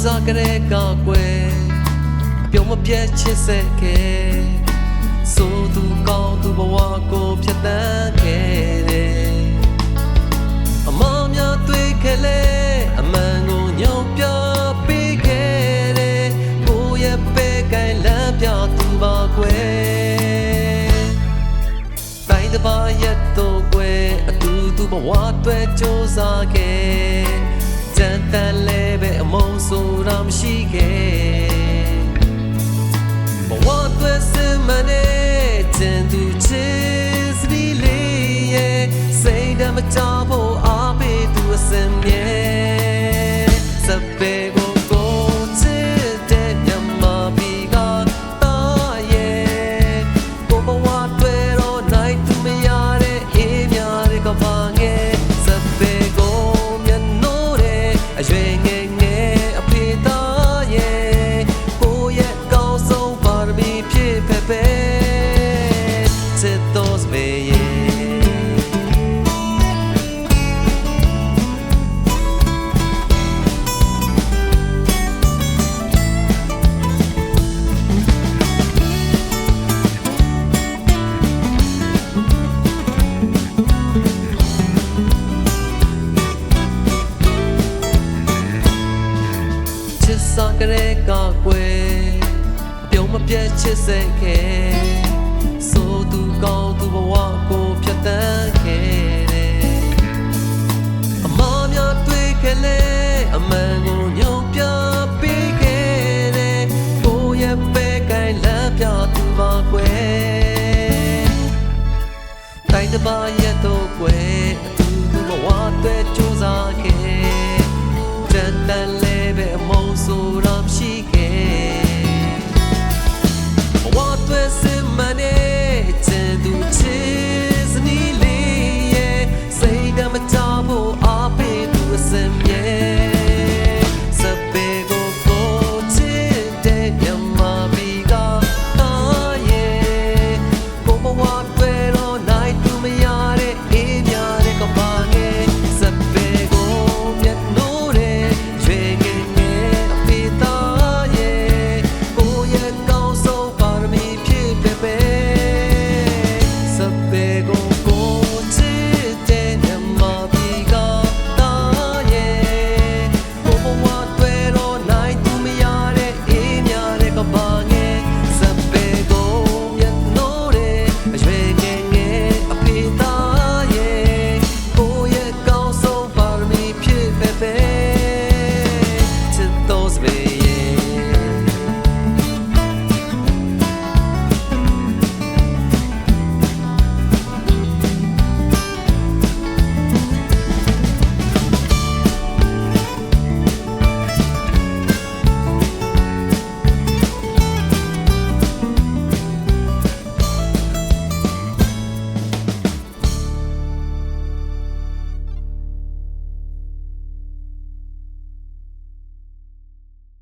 စားကြတဲ့ကောက်ွယ်ပြုံးမပြတ်ချစ်ဆက်ခဲ့ဆိုသူကောင်းသူဘဝကိုဖြတ်သန်းခဲ့တယ်အမောင်များတွေ့ခဲ့လေအမှန်ကိုညောင်ပြပေးခဲ့တယ်ကိုရဲ့ပဲကိုင်လမ်းပြသူပါကွယ်တိုင်းတစ်ပါးရဲ့တော့ကွယ်အတူတူဘဝအတွက်ကြိုးစားခဲ့တန်တန်လေးပဲအမုန်းဆိုတာမရှိခဲ့ဘဝအတွက်စင်မနဲ့တင်သူချစ်စရီလေးရဲ့စိတ်ဓာတ်မချဖို့အားပေးသူအစင်မြဲစပယ်ကိုကိုချစ်တဲ့ညမပီကတာရဲ့ကိုဘဝအတွက်တော့နိုင်သူမရတဲ့အေးများတဲ့ကဘာငယ်စပယ်ကိုမျက်နှာအရွယ်ငယ်ငယ်အဖေသားရဲ့ကိုရဲ့ကောင်းဆုံးပါရမီဖြည့်ဖက်ပဲချစ်တော်စပယ်ရဲ့စားကြတဲ့ကောက်ွယ်ပြုံးမပြတ်ချစ်စိတ်ခဲ့ဆိုသူကောင်းသူဘဝကိုဖြတ်သန်းခဲ့တယ်အမားများတွေ့ခဲ့လေအမှန်ကိုညောင်ပြပေးခဲ့တယ်ကိုရဲ့ပဲကိုင်လမ်းပြသူပါကွယ်တိုင်းတစ်ပါးရဲ့တော့ကွယ်